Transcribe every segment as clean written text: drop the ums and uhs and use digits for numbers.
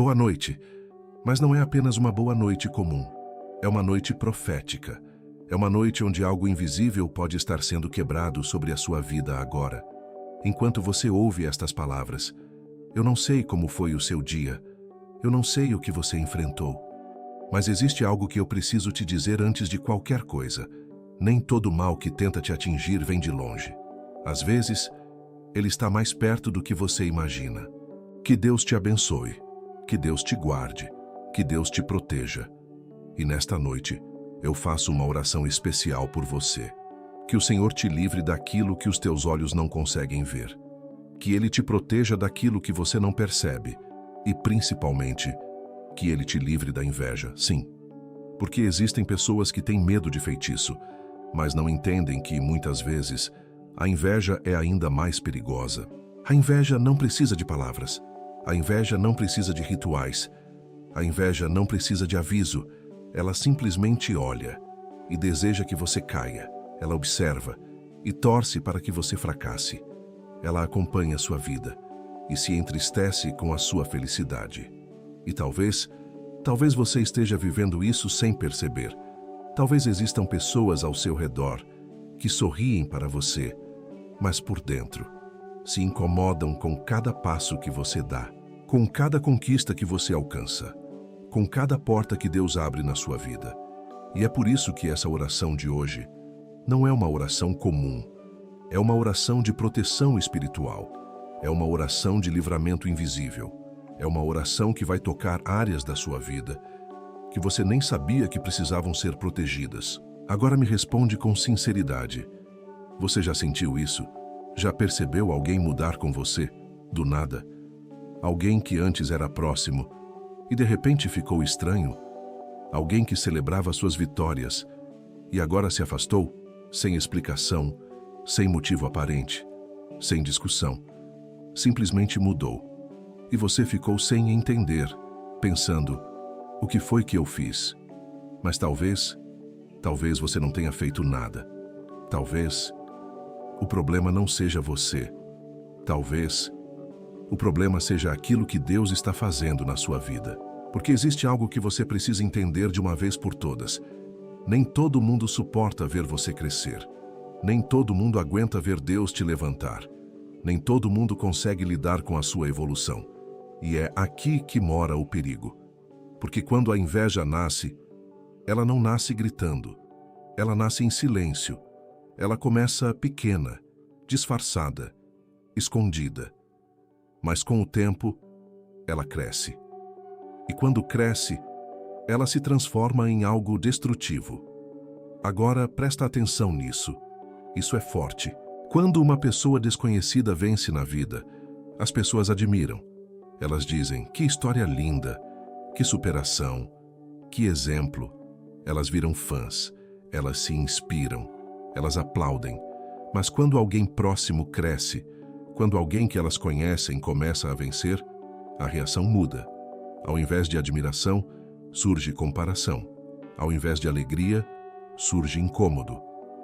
Boa noite. Mas não é apenas uma boa noite comum. É uma noite profética. É uma noite onde algo invisível pode estar sendo quebrado sobre a sua vida agora. Enquanto você ouve estas palavras, eu não sei como foi o seu dia. Eu não sei o que você enfrentou. Mas existe algo que eu preciso te dizer antes de qualquer coisa. Nem todo mal que tenta te atingir vem de longe. Às vezes, ele está mais perto do que você imagina. Que Deus te abençoe. Que Deus te guarde. Que Deus te proteja. E nesta noite, eu faço uma oração especial por você. Que o Senhor te livre daquilo que os teus olhos não conseguem ver. Que Ele te proteja daquilo que você não percebe. E, principalmente, que Ele te livre da inveja, sim. Porque existem pessoas que têm medo de feitiço, mas não entendem que, muitas vezes, a inveja é ainda mais perigosa. A inveja não precisa de palavras. A inveja não precisa de rituais. A inveja não precisa de aviso. Ela simplesmente olha e deseja que você caia. Ela observa e torce para que você fracasse. Ela acompanha sua vida e se entristece com a sua felicidade. E talvez você esteja vivendo isso sem perceber. Talvez existam pessoas ao seu redor que sorriem para você, mas por dentro se incomodam com cada passo que você dá, com cada conquista que você alcança, com cada porta que Deus abre na sua vida. E é por isso que essa oração de hoje não é uma oração comum. É uma oração de proteção espiritual. É uma oração de livramento invisível. É uma oração que vai tocar áreas da sua vida que você nem sabia que precisavam ser protegidas. Agora me responde com sinceridade. Você já sentiu isso? Já percebeu alguém mudar com você, do nada? Alguém que antes era próximo e de repente ficou estranho? Alguém que celebrava suas vitórias e agora se afastou, sem explicação, sem motivo aparente, sem discussão. Simplesmente mudou. E você ficou sem entender, pensando, o que foi que eu fiz? Mas talvez você não tenha feito nada. Talvez o problema não seja você. Talvez o problema seja aquilo que Deus está fazendo na sua vida. Porque existe algo que você precisa entender de uma vez por todas. Nem todo mundo suporta ver você crescer. Nem todo mundo aguenta ver Deus te levantar. Nem todo mundo consegue lidar com a sua evolução. E é aqui que mora o perigo. Porque quando a inveja nasce, ela não nasce gritando. Ela nasce em silêncio. Ela começa pequena, disfarçada, escondida. Mas com o tempo, ela cresce. E quando cresce, ela se transforma em algo destrutivo. Agora presta atenção nisso. Isso é forte. Quando uma pessoa desconhecida vence na vida, as pessoas admiram. Elas dizem, que história linda, que superação, que exemplo. Elas viram fãs, elas se inspiram, elas aplaudem. Mas quando alguém próximo cresce, quando alguém que elas conhecem começa a vencer, a reação muda. Ao invés de admiração, surge comparação. Ao invés de alegria, surge incômodo.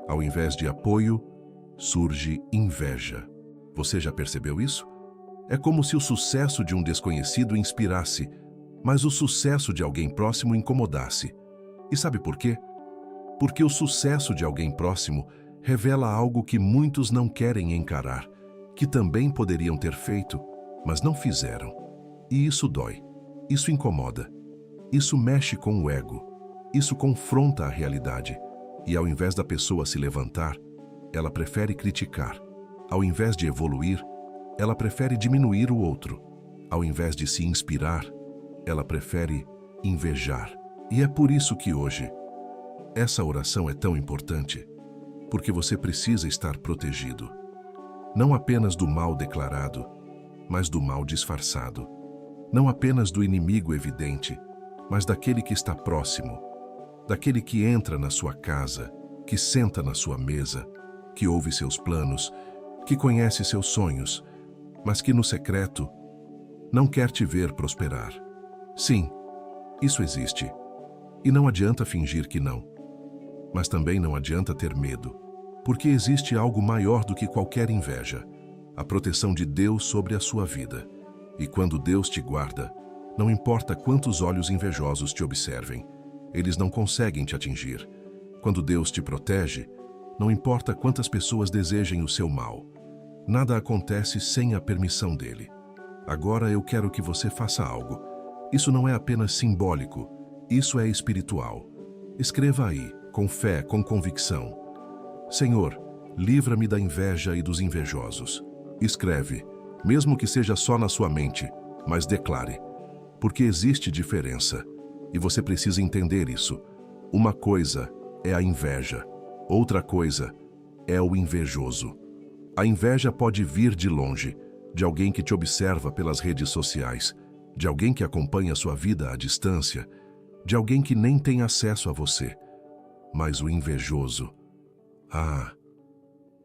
Ao invés de apoio, surge inveja. Você já percebeu isso? É como se o sucesso de um desconhecido inspirasse, mas o sucesso de alguém próximo incomodasse. E sabe por quê? Porque o sucesso de alguém próximo revela algo que muitos não querem encarar, que também poderiam ter feito, mas não fizeram. E isso dói, isso incomoda, isso mexe com o ego, isso confronta a realidade. E ao invés da pessoa se levantar, ela prefere criticar. Ao invés de evoluir, ela prefere diminuir o outro. Ao invés de se inspirar, ela prefere invejar. E é por isso que hoje, essa oração é tão importante, porque você precisa estar protegido. Não apenas do mal declarado, mas do mal disfarçado. Não apenas do inimigo evidente, mas daquele que está próximo. Daquele que entra na sua casa, que senta na sua mesa, que ouve seus planos, que conhece seus sonhos, mas que no secreto não quer te ver prosperar. Sim, isso existe. E não adianta fingir que não. Mas também não adianta ter medo, porque existe algo maior do que qualquer inveja, a proteção de Deus sobre a sua vida. E quando Deus te guarda, Não importa quantos olhos invejosos te observem, eles não conseguem te atingir. Quando Deus te protege, não importa quantas pessoas desejem o seu mal. Nada acontece sem a permissão dele. Agora eu quero que você faça algo. Isso não é apenas simbólico, isso é espiritual. Escreva aí, com fé, com convicção. Senhor, livra-me da inveja e dos invejosos. Escreve, mesmo que seja só na sua mente, mas declare. Porque existe diferença, e você precisa entender isso. Uma coisa é a inveja, outra coisa é o invejoso. A inveja pode vir de longe, de alguém que te observa pelas redes sociais, de alguém que acompanha sua vida à distância, de alguém que nem tem acesso a você. Mas o invejoso,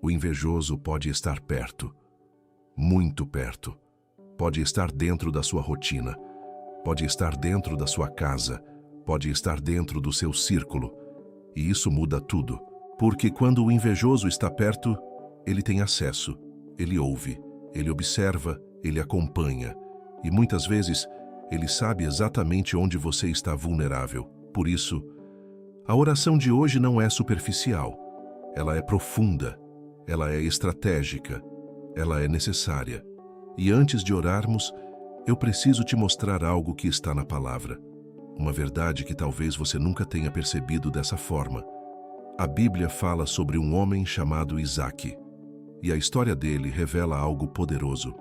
o invejoso pode estar perto, muito perto. Pode estar dentro da sua rotina, pode estar dentro da sua casa, pode estar dentro do seu círculo. E isso muda tudo, porque quando o invejoso está perto, ele tem acesso, ele ouve, ele observa, ele acompanha. E muitas vezes, ele sabe exatamente onde você está vulnerável. Por isso, a oração de hoje não é superficial. Ela é profunda, ela é estratégica, ela é necessária. E antes de orarmos, eu preciso te mostrar algo que está na palavra. Uma verdade que talvez você nunca tenha percebido dessa forma. A Bíblia fala sobre um homem chamado Isaque. E a história dele revela algo poderoso.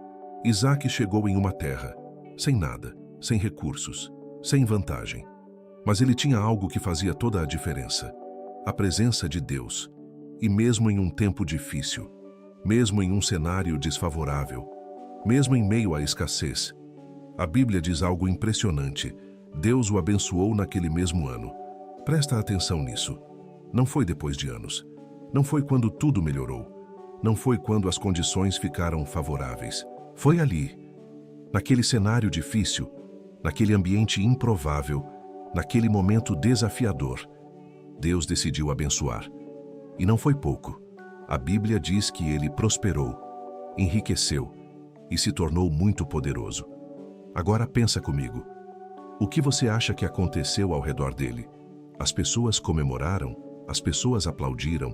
Isaque chegou em uma terra, sem nada, sem recursos, sem vantagem. Mas ele tinha algo que fazia toda a diferença. A presença de Deus. E mesmo em um tempo difícil, mesmo em um cenário desfavorável, mesmo em meio à escassez, a Bíblia diz algo impressionante. Deus o abençoou naquele mesmo ano. Presta atenção nisso. Não foi depois de anos. Não foi quando tudo melhorou. Não foi quando as condições ficaram favoráveis. Foi ali, naquele cenário difícil, naquele ambiente improvável, naquele momento desafiador. Deus decidiu abençoar. E não foi pouco. A Bíblia diz que ele prosperou, enriqueceu e se tornou muito poderoso. Agora pensa comigo. O que você acha que aconteceu ao redor dele? As pessoas comemoraram? As pessoas aplaudiram?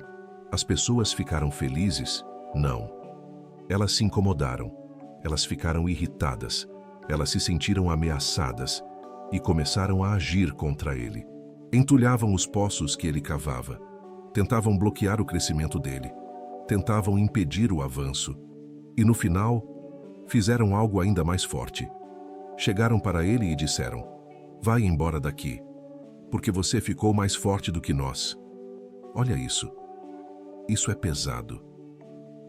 As pessoas ficaram felizes? Não. Elas se incomodaram. Elas ficaram irritadas. Elas se sentiram ameaçadas e começaram a agir contra ele. Entulhavam os poços que ele cavava. Tentavam bloquear o crescimento dele. Tentavam impedir o avanço. E no final, fizeram algo ainda mais forte. Chegaram para ele e disseram: "Vai embora daqui, porque você ficou mais forte do que nós." Olha isso. Isso é pesado.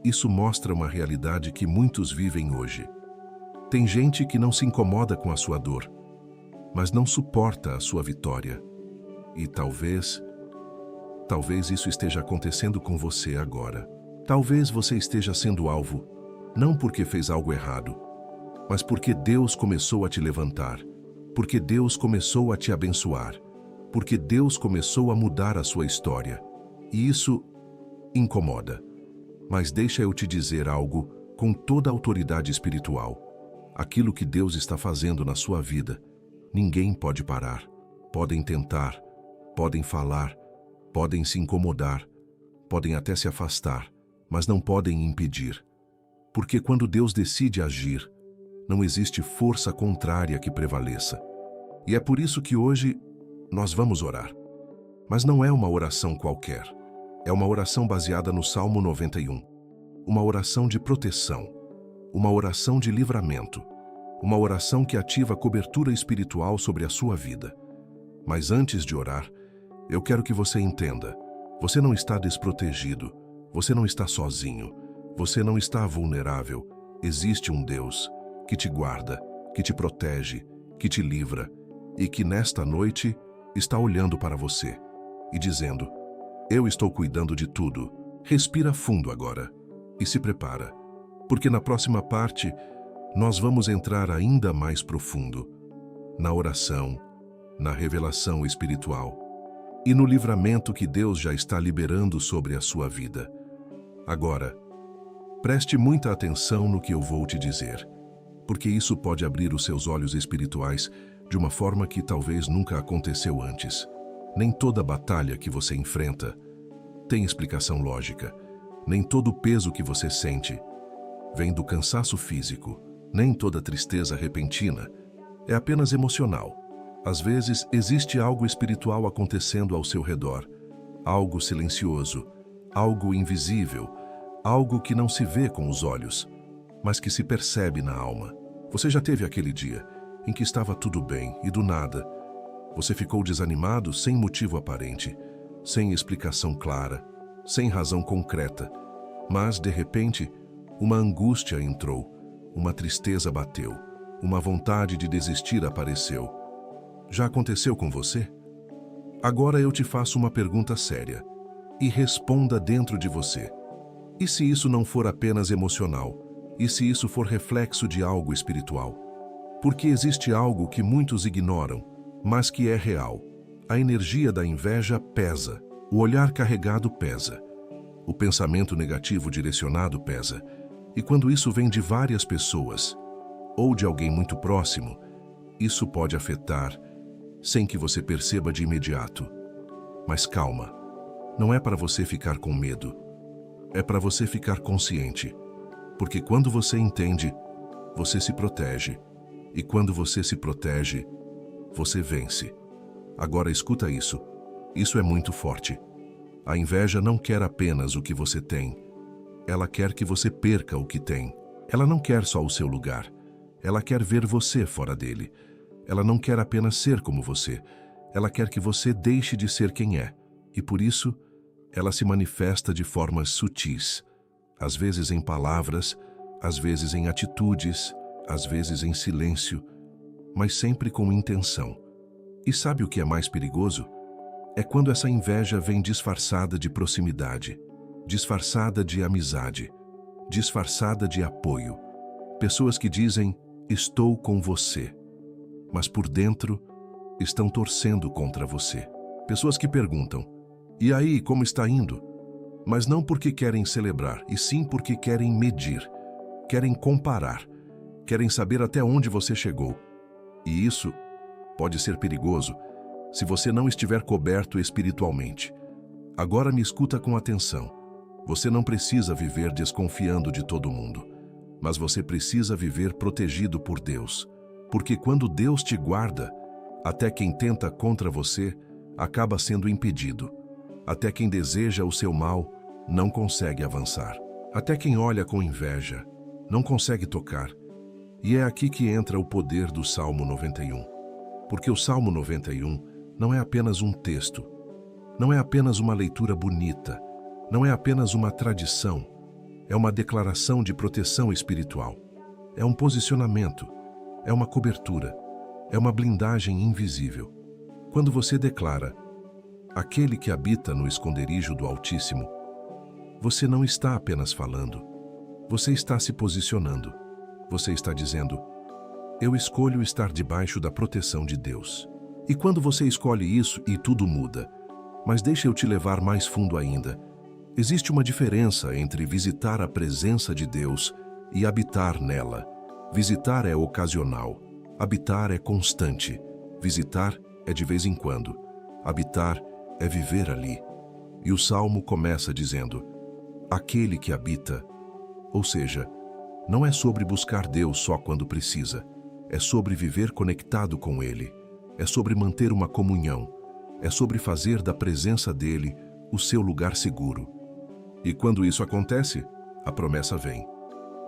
Isso mostra uma realidade que muitos vivem hoje. Tem gente que não se incomoda com a sua dor, mas não suporta a sua vitória. E talvez isso esteja acontecendo com você agora. Talvez você esteja sendo alvo, não porque fez algo errado, mas porque Deus começou a te levantar, porque Deus começou a te abençoar, porque Deus começou a mudar a sua história. E isso incomoda. Mas deixa eu te dizer algo com toda a autoridade espiritual. Aquilo que Deus está fazendo na sua vida, ninguém pode parar. Podem tentar, podem falar, podem se incomodar, podem até se afastar, mas não podem impedir. Porque quando Deus decide agir, não existe força contrária que prevaleça. E é por isso que hoje nós vamos orar. Mas não é uma oração qualquer. É uma oração baseada no Salmo 91. Uma oração de proteção. Uma oração de livramento. Uma oração que ativa a cobertura espiritual sobre a sua vida. Mas antes de orar, eu quero que você entenda. Você não está desprotegido. Você não está sozinho. Você não está vulnerável. Existe um Deus que te guarda, que te protege, que te livra e que nesta noite está olhando para você e dizendo: "Eu estou cuidando de tudo." Respira fundo agora e se prepara, porque na próxima parte nós vamos entrar ainda mais profundo na oração, na revelação espiritual e no livramento que Deus já está liberando sobre a sua vida. Agora, preste muita atenção no que eu vou te dizer. porque isso pode abrir os seus olhos espirituais de uma forma que talvez nunca aconteceu antes. Nem toda batalha que você enfrenta tem explicação lógica. Nem todo o peso que você sente vem do cansaço físico. Nem toda tristeza repentina é apenas emocional. Às vezes, existe algo espiritual acontecendo ao seu redor. Algo silencioso, algo invisível, algo que não se vê com os olhos, mas que se percebe na alma. Você já teve aquele dia em que estava tudo bem e do nada você ficou desanimado sem motivo aparente, sem explicação clara, sem razão concreta, mas de repente uma angústia entrou, uma tristeza bateu, uma vontade de desistir apareceu. Já aconteceu com você? Agora eu te faço uma pergunta séria e responda dentro de você. E se isso não for apenas emocional? E se isso for reflexo de algo espiritual? Porque existe algo que muitos ignoram, mas que é real. A energia da inveja pesa, o olhar carregado pesa, o pensamento negativo direcionado pesa. E quando isso vem de várias pessoas, ou de alguém muito próximo, isso pode afetar, sem que você perceba de imediato. Mas calma, não é para você ficar com medo, é para você ficar consciente. Porque quando você entende, você se protege. E quando você se protege, você vence. Agora escuta isso. Isso é muito forte. A inveja não quer apenas o que você tem. Ela quer que você perca o que tem. Ela não quer só o seu lugar. Ela quer ver você fora dele. Ela não quer apenas ser como você. Ela quer que você deixe de ser quem é. E por isso, ela se manifesta de formas sutis. Às vezes em palavras, às vezes em atitudes, às vezes em silêncio, mas sempre com intenção. E sabe o que é mais perigoso? É quando essa inveja vem disfarçada de proximidade, disfarçada de amizade, disfarçada de apoio. Pessoas que dizem, estou com você, mas por dentro estão torcendo contra você. Pessoas que perguntam, e aí, como está indo? Mas não porque querem celebrar, e sim porque querem medir, querem comparar, querem saber até onde você chegou. E isso pode ser perigoso se você não estiver coberto espiritualmente. Agora me escuta com atenção. Você não precisa viver desconfiando de todo mundo, mas você precisa viver protegido por Deus. Porque quando Deus te guarda, até quem tenta contra você acaba sendo impedido. Até quem deseja o seu mal não consegue avançar. Até quem olha com inveja não consegue tocar. E é aqui que entra o poder do Salmo 91. Porque o Salmo 91 não é apenas um texto, não é apenas uma leitura bonita, não é apenas uma tradição, é uma declaração de proteção espiritual, é um posicionamento, é uma cobertura, é uma blindagem invisível. Quando você declara, aquele que habita no esconderijo do Altíssimo, você não está apenas falando, você está se posicionando, você está dizendo, eu escolho estar debaixo da proteção de Deus. E quando você escolhe isso, e tudo muda. Mas deixa eu te levar mais fundo ainda. Existe uma diferença entre visitar a presença de Deus e habitar nela. Visitar é ocasional, habitar é constante. Visitar é de vez em quando. Habitar é viver ali. E o Salmo começa dizendo, aquele que habita. Ou seja, não é sobre buscar Deus só quando precisa. É sobre viver conectado com Ele. É sobre manter uma comunhão. É sobre fazer da presença dele o seu lugar seguro. E quando isso acontece, a promessa vem.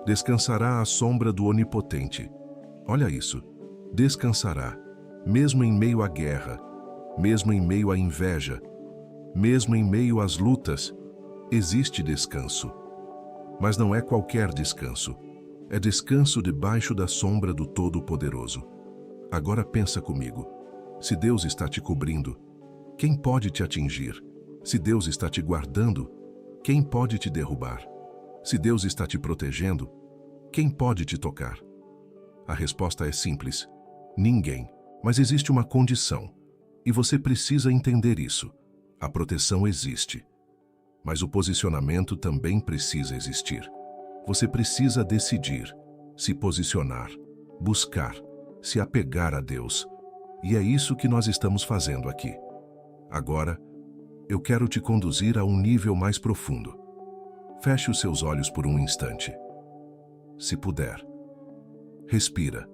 Descansará à sombra do Onipotente. Olha isso. Descansará, mesmo em meio à guerra, mesmo em meio à inveja, mesmo em meio às lutas, existe descanso. Mas não é qualquer descanso. É descanso debaixo da sombra do Todo-Poderoso. Agora pensa comigo. Se Deus está te cobrindo, quem pode te atingir? Se Deus está te guardando, quem pode te derrubar? Se Deus está te protegendo, quem pode te tocar? A resposta é simples. Ninguém. Mas existe uma condição. E você precisa entender isso. A proteção existe. Mas o posicionamento também precisa existir. Você precisa decidir, se posicionar. buscar, se apegar a Deus. E é isso que nós estamos fazendo aqui. Agora, eu quero te conduzir a um nível mais profundo. Feche os seus olhos por um instante. Se puder, respira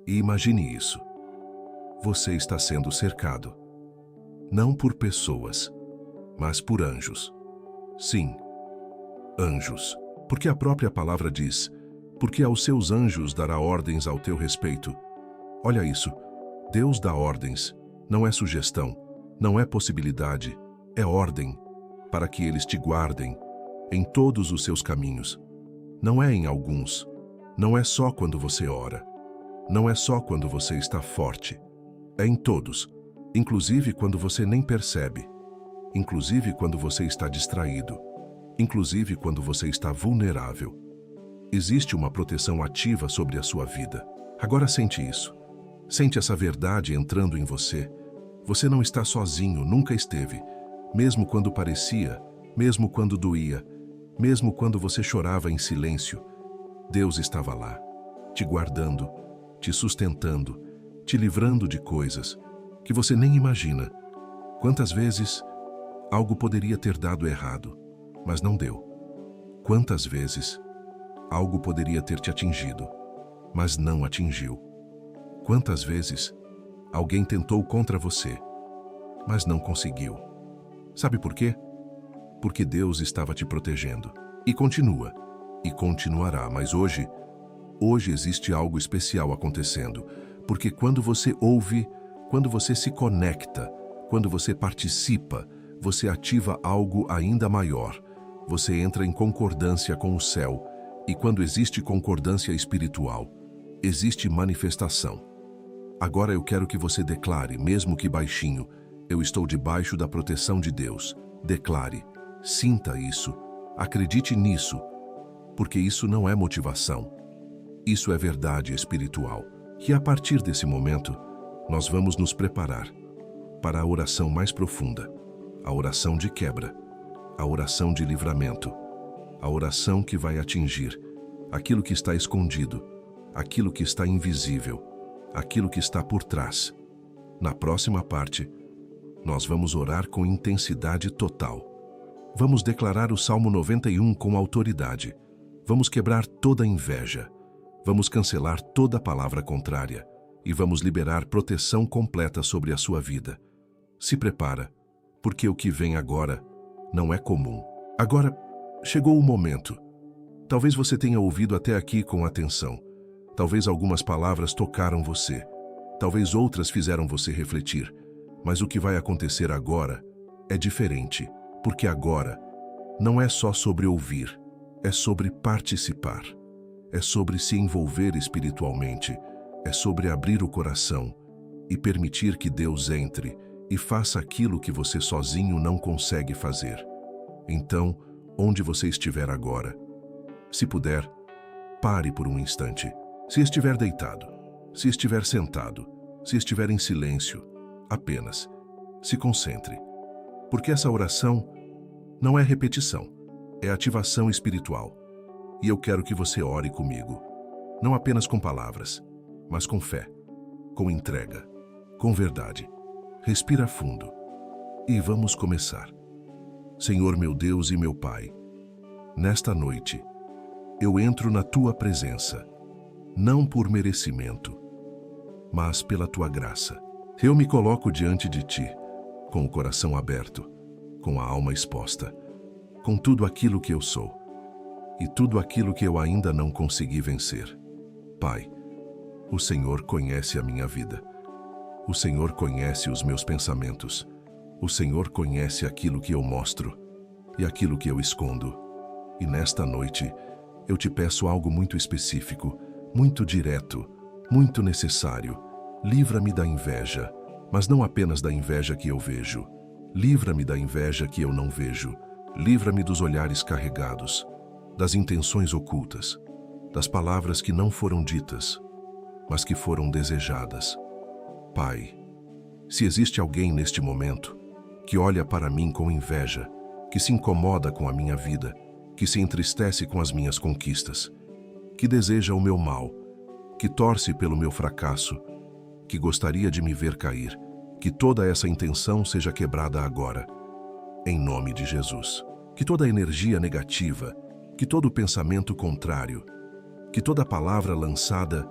e imagine isso. Você está sendo cercado, não por pessoas, mas por anjos. Sim, anjos, porque a própria palavra diz: porque aos seus anjos dará ordens ao teu respeito. Olha isso, Deus dá ordens, não é sugestão, não é possibilidade, é ordem, para que eles te guardem em todos os seus caminhos. Não é em alguns, não é só quando você ora, não é só quando você está forte, é em todos, inclusive quando você nem percebe, inclusive quando você está distraído, inclusive quando você está vulnerável. Existe uma proteção ativa sobre a sua vida. Agora sente isso. Sente essa verdade entrando em você. Você não está sozinho, nunca esteve. Mesmo quando parecia, mesmo quando doía, mesmo quando você chorava em silêncio, Deus estava lá, te guardando, te sustentando, te livrando de coisas que você nem imagina. Quantas vezes algo poderia ter dado errado, mas não deu? Quantas vezes algo poderia ter te atingido, mas não atingiu? Quantas vezes alguém tentou contra você, mas não conseguiu? Sabe por quê? Porque Deus estava te protegendo. E continua, e continuará, mas hoje existe algo especial acontecendo. Porque quando você ouve, quando você se conecta, quando você participa, você ativa algo ainda maior. Você entra em concordância com o céu. E quando existe concordância espiritual, existe manifestação. Agora eu quero que você declare, mesmo que baixinho: eu estou debaixo da proteção de Deus. Declare, sinta isso, acredite nisso, porque isso não é motivação. Isso é verdade espiritual. E a partir desse momento, nós vamos nos preparar para a oração mais profunda, a oração de quebra, a oração de livramento, a oração que vai atingir aquilo que está escondido, aquilo que está invisível, aquilo que está por trás. Na próxima parte, nós vamos orar com intensidade total. Vamos declarar o Salmo 91 com autoridade. Vamos quebrar toda inveja. Vamos cancelar toda palavra contrária e vamos liberar proteção completa sobre a sua vida. Se prepara, porque o que vem agora não é comum. Agora, chegou o momento. Talvez você tenha ouvido até aqui com atenção. Talvez algumas palavras tocaram você. Talvez outras fizeram você refletir. Mas o que vai acontecer agora é diferente, porque agora não é só sobre ouvir, é sobre participar. É sobre se envolver espiritualmente, é sobre abrir o coração e permitir que Deus entre e faça aquilo que você sozinho não consegue fazer. Então, onde você estiver agora, se puder, pare por um instante. Se estiver deitado, se estiver sentado, se estiver em silêncio, apenas se concentre. Porque essa oração não é repetição, é ativação espiritual. E eu quero que você ore comigo, não apenas com palavras, mas com fé, com entrega, com verdade. Respira fundo e vamos começar. Senhor meu Deus e meu Pai, nesta noite, eu entro na Tua presença, não por merecimento, mas pela Tua graça. Eu me coloco diante de Ti, com o coração aberto, com a alma exposta, com tudo aquilo que eu sou e tudo aquilo que eu ainda não consegui vencer. Pai, o Senhor conhece a minha vida. O Senhor conhece os meus pensamentos. O Senhor conhece aquilo que eu mostro e aquilo que eu escondo. E nesta noite, eu te peço algo muito específico, muito direto, muito necessário. Livra-me da inveja, mas não apenas da inveja que eu vejo. Livra-me da inveja que eu não vejo. Livra-me dos olhares carregados, das intenções ocultas, das palavras que não foram ditas, mas que foram desejadas. Pai, se existe alguém neste momento que olha para mim com inveja, que se incomoda com a minha vida, que se entristece com as minhas conquistas, que deseja o meu mal, que torce pelo meu fracasso, que gostaria de me ver cair, que toda essa intenção seja quebrada agora, em nome de Jesus. Que toda energia negativa, que todo pensamento contrário, que toda palavra lançada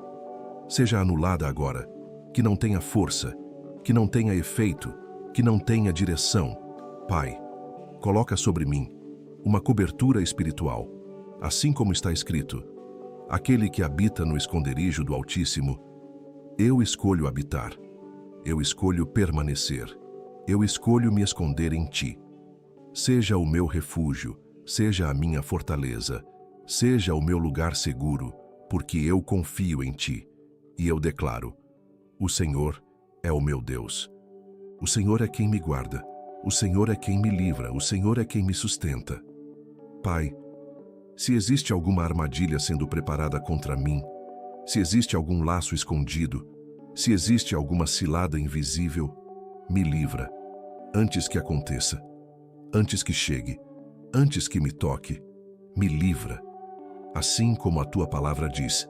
seja anulada agora, que não tenha força, que não tenha efeito, que não tenha direção. Pai, coloca sobre mim uma cobertura espiritual, assim como está escrito: aquele que habita no esconderijo do Altíssimo, eu escolho habitar, eu escolho permanecer, eu escolho me esconder em ti. Seja o meu refúgio, seja a minha fortaleza, seja o meu lugar seguro, porque eu confio em ti. E eu declaro: o Senhor é o meu Deus. O Senhor é quem me guarda, o Senhor é quem me livra, o Senhor é quem me sustenta. Pai, se existe alguma armadilha sendo preparada contra mim, se existe algum laço escondido, se existe alguma cilada invisível, me livra, antes que aconteça, antes que chegue, antes que me toque, me livra. Assim como a tua palavra diz: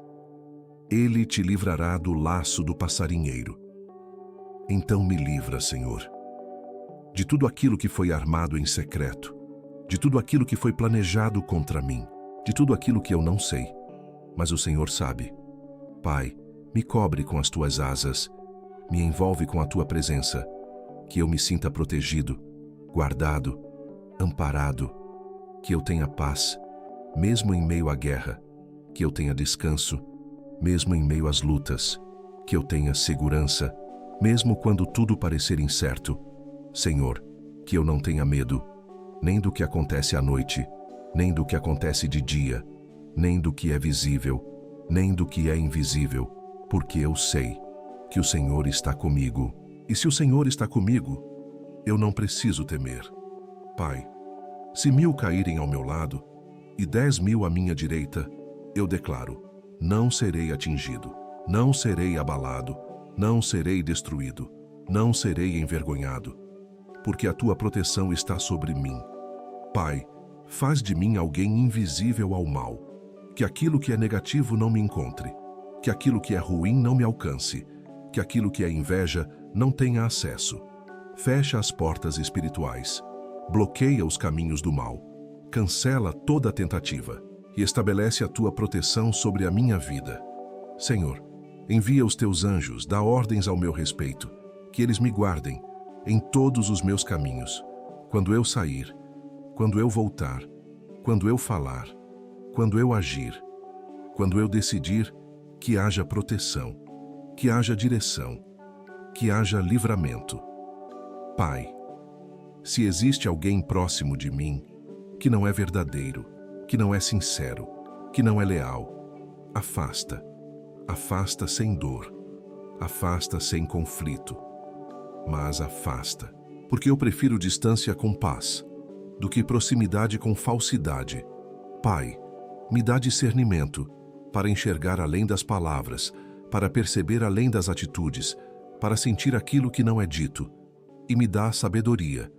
Ele te livrará do laço do passarinheiro. Então me livra, Senhor, de tudo aquilo que foi armado em secreto, de tudo aquilo que foi planejado contra mim, de tudo aquilo que eu não sei, mas o Senhor sabe. Pai, me cobre com as tuas asas, me envolve com a tua presença, que eu me sinta protegido, guardado, amparado, que eu tenha paz, mesmo em meio à guerra, que eu tenha descanso, mesmo em meio às lutas, que eu tenha segurança, mesmo quando tudo parecer incerto. Senhor, que eu não tenha medo, nem do que acontece à noite, nem do que acontece de dia, nem do que é visível, nem do que é invisível, porque eu sei que o Senhor está comigo. E se o Senhor está comigo, eu não preciso temer. Pai, se 1000 caírem ao meu lado e 10.000 à minha direita, eu declaro: não serei atingido, não serei abalado, não serei destruído, não serei envergonhado, porque a tua proteção está sobre mim. Pai, faz de mim alguém invisível ao mal, que aquilo que é negativo não me encontre, que aquilo que é ruim não me alcance, que aquilo que é inveja não tenha acesso. Fecha as portas espirituais, bloqueia os caminhos do mal, cancela toda tentativa e estabelece a tua proteção sobre a minha vida. Senhor, envia os teus anjos, dá ordens ao meu respeito, que eles me guardem em todos os meus caminhos, quando eu sair, quando eu voltar, quando eu falar, quando eu agir, quando eu decidir, que haja proteção, que haja direção, que haja livramento. Pai, se existe alguém próximo de mim que não é verdadeiro, que não é sincero, que não é leal, afasta. Afasta sem dor, afasta sem conflito, mas afasta, porque eu prefiro distância com paz do que proximidade com falsidade. Pai, me dá discernimento para enxergar além das palavras, para perceber além das atitudes, para sentir aquilo que não é dito, e me dá sabedoria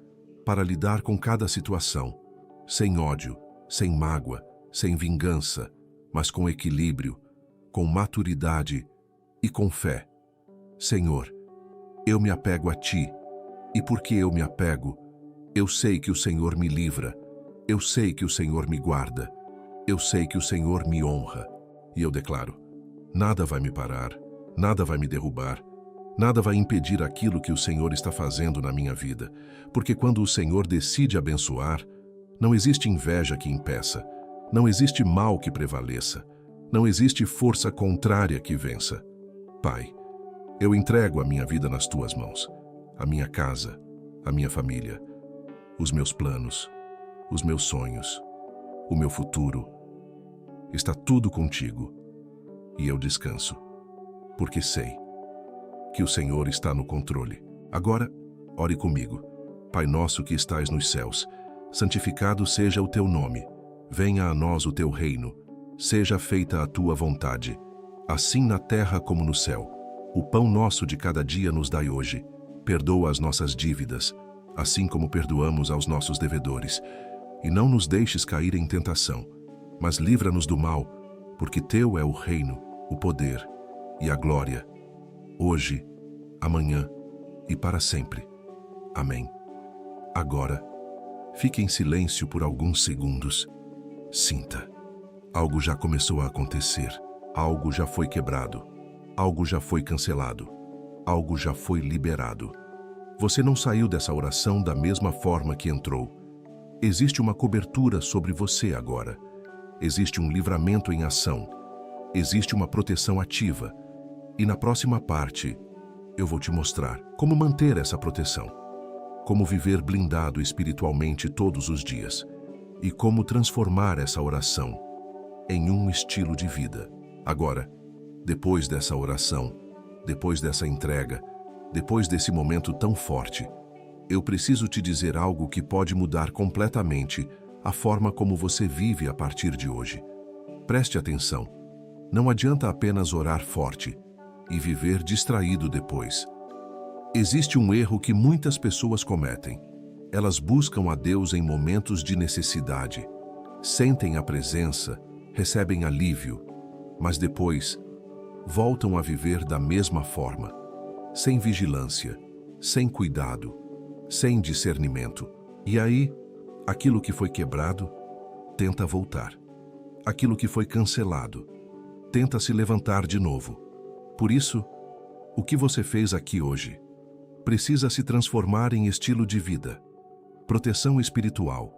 para lidar com cada situação, sem ódio, sem mágoa, sem vingança, mas com equilíbrio, com maturidade e com fé. Senhor, eu me apego a Ti, e porque eu me apego, eu sei que o Senhor me livra, eu sei que o Senhor me guarda, eu sei que o Senhor me honra, e eu declaro: nada vai me parar, nada vai me derrubar, nada vai impedir aquilo que o Senhor está fazendo na minha vida, porque quando o Senhor decide abençoar, não existe inveja que impeça, não existe mal que prevaleça, não existe força contrária que vença. Pai, eu entrego a minha vida nas tuas mãos, a minha casa, a minha família, os meus planos, os meus sonhos, o meu futuro. Está tudo contigo e eu descanso, porque sei que o Senhor está no controle. Agora, ore comigo. Pai nosso que estais nos céus, santificado seja o teu nome. Venha a nós o teu reino. Seja feita a tua vontade, assim na terra como no céu. O pão nosso de cada dia nos dai hoje. Perdoa as nossas dívidas, assim como perdoamos aos nossos devedores. E não nos deixes cair em tentação, mas livra-nos do mal, porque teu é o reino, o poder e a glória, hoje, amanhã e para sempre. Amém. Agora, fique em silêncio por alguns segundos. Sinta. Algo já começou a acontecer. Algo já foi quebrado. Algo já foi cancelado. Algo já foi liberado. Você não saiu dessa oração da mesma forma que entrou. Existe uma cobertura sobre você agora. Existe um livramento em ação. Existe uma proteção ativa. E na próxima parte, eu vou te mostrar como manter essa proteção, como viver blindado espiritualmente todos os dias e como transformar essa oração em um estilo de vida. Agora, depois dessa oração, depois dessa entrega, depois desse momento tão forte, eu preciso te dizer algo que pode mudar completamente a forma como você vive a partir de hoje. Preste atenção. Não adianta apenas orar forte e viver distraído depois. Existe um erro que muitas pessoas cometem. Elas buscam a Deus em momentos de necessidade, sentem a presença, recebem alívio, mas depois voltam a viver da mesma forma, sem vigilância, sem cuidado, sem discernimento. E aí, aquilo que foi quebrado tenta voltar. Aquilo que foi cancelado tenta se levantar de novo. Por isso, o que você fez aqui hoje precisa se transformar em estilo de vida. Proteção espiritual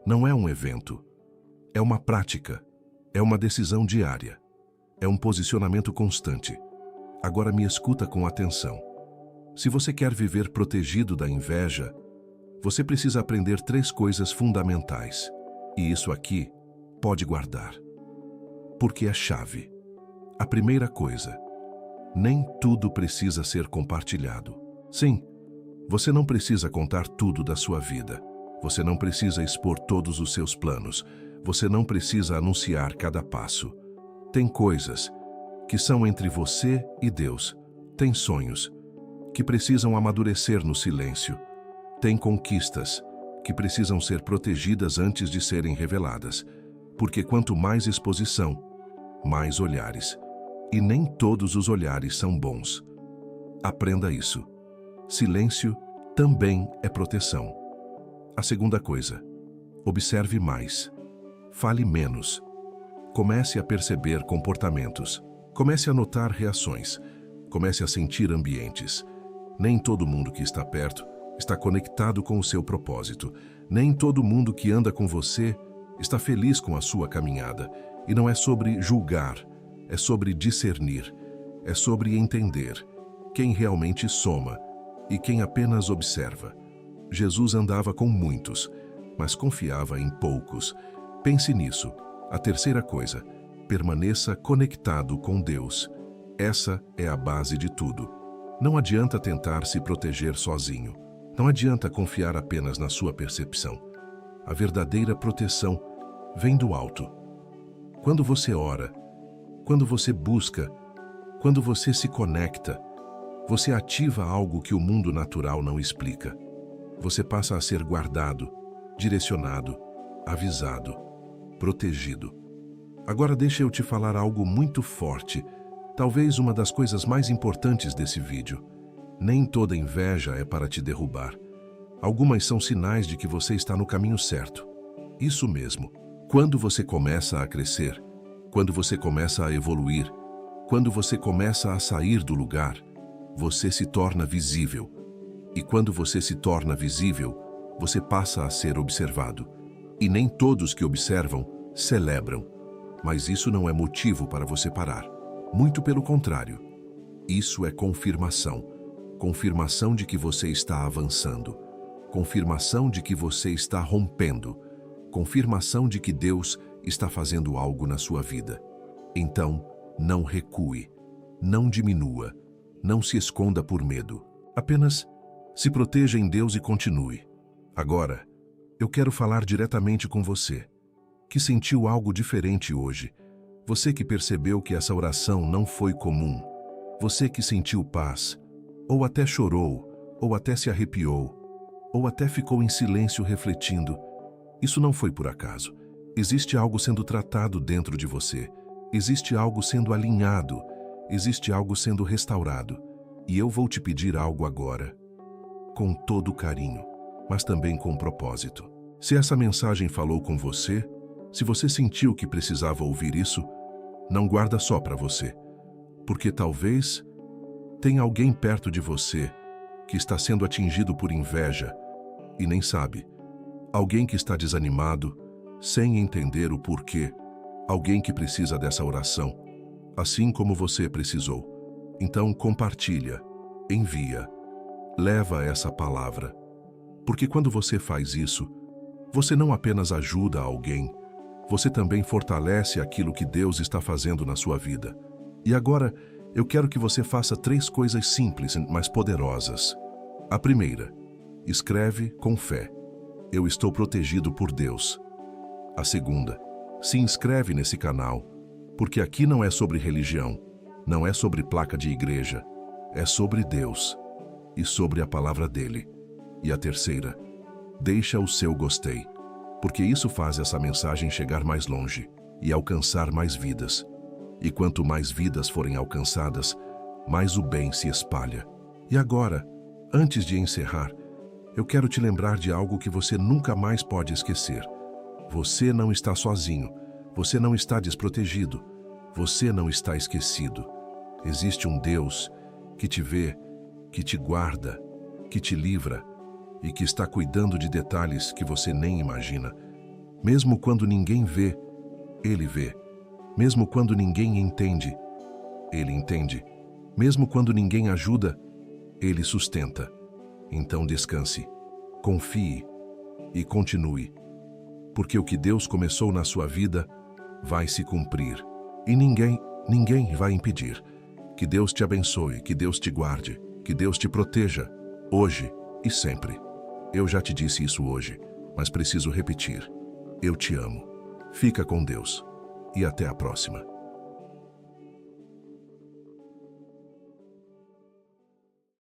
não é um evento, é uma prática, é uma decisão diária, é um posicionamento constante. Agora me escuta com atenção. Se você quer viver protegido da inveja, você precisa aprender 3 coisas fundamentais. E isso aqui pode guardar, porque é chave. A primeira coisa: nem tudo precisa ser compartilhado. Sim, você não precisa contar tudo da sua vida. Você não precisa expor todos os seus planos. Você não precisa anunciar cada passo. Tem coisas que são entre você e Deus. Tem sonhos que precisam amadurecer no silêncio. Tem conquistas que precisam ser protegidas antes de serem reveladas. Porque quanto mais exposição, mais olhares. E nem todos os olhares são bons. Aprenda isso. Silêncio também é proteção. A segunda coisa: observe mais. Fale menos. Comece a perceber comportamentos. Comece a notar reações. Comece a sentir ambientes. Nem todo mundo que está perto está conectado com o seu propósito. Nem todo mundo que anda com você está feliz com a sua caminhada. E não é sobre julgar, é sobre discernir, é sobre entender quem realmente soma e quem apenas observa. Jesus andava com muitos, mas confiava em poucos. Pense nisso. A terceira coisa: permaneça conectado com Deus. Essa é a base de tudo. Não adianta tentar se proteger sozinho. Não adianta confiar apenas na sua percepção. A verdadeira proteção vem do alto. Quando você ora, quando você busca, quando você se conecta, você ativa algo que o mundo natural não explica. Você passa a ser guardado, direcionado, avisado, protegido. Agora deixa eu te falar algo muito forte, talvez uma das coisas mais importantes desse vídeo. Nem toda inveja é para te derrubar. Algumas são sinais de que você está no caminho certo. Isso mesmo. Quando você começa a crescer, quando você começa a evoluir, quando você começa a sair do lugar, você se torna visível. E quando você se torna visível, você passa a ser observado. E nem todos que observam celebram. Mas isso não é motivo para você parar. Muito pelo contrário. Isso é confirmação. Confirmação de que você está avançando. Confirmação de que você está rompendo. Confirmação de que Deus está fazendo algo na sua vida. Então, não recue, não diminua, não se esconda por medo. Apenas se proteja em Deus e continue. Agora, eu quero falar diretamente com você, que sentiu algo diferente hoje. Você que percebeu que essa oração não foi comum. Você que sentiu paz, ou até chorou, ou até se arrepiou, ou até ficou em silêncio refletindo. Isso não foi por acaso. Existe algo sendo tratado dentro de você. Existe algo sendo alinhado. existe algo sendo restaurado, e eu vou te pedir algo agora, com todo carinho, mas também com propósito. Se essa mensagem falou com você, se você sentiu que precisava ouvir isso, não guarda só para você, porque talvez tenha alguém perto de você que está sendo atingido por inveja e nem sabe. Alguém que está desanimado, sem entender o porquê. Alguém que precisa dessa oração, assim como você precisou. Então compartilha, envia, leva essa palavra. Porque quando você faz isso, você não apenas ajuda alguém, você também fortalece aquilo que Deus está fazendo na sua vida. E agora, eu quero que você faça 3 coisas simples, mas poderosas. A primeira, escreve com fé: eu estou protegido por Deus. A segunda, se inscreve nesse canal, porque aqui não é sobre religião, não é sobre placa de igreja, é sobre Deus e sobre a palavra dele. E a terceira, deixa o seu gostei, porque isso faz essa mensagem chegar mais longe e alcançar mais vidas. E quanto mais vidas forem alcançadas, mais o bem se espalha. E agora, antes de encerrar, eu quero te lembrar de algo que você nunca mais pode esquecer. Você não está sozinho, você não está desprotegido, você não está esquecido. Existe um Deus que te vê, que te guarda, que te livra e que está cuidando de detalhes que você nem imagina. Mesmo quando ninguém vê, Ele vê. Mesmo quando ninguém entende, Ele entende. Mesmo quando ninguém ajuda, Ele sustenta. Então descanse, confie e continue. Porque o que Deus começou na sua vida vai se cumprir. E ninguém vai impedir. Que Deus te abençoe, que Deus te guarde, que Deus te proteja, hoje e sempre. Eu já te disse isso hoje, mas preciso repetir. Eu te amo. Fica com Deus. E até a próxima.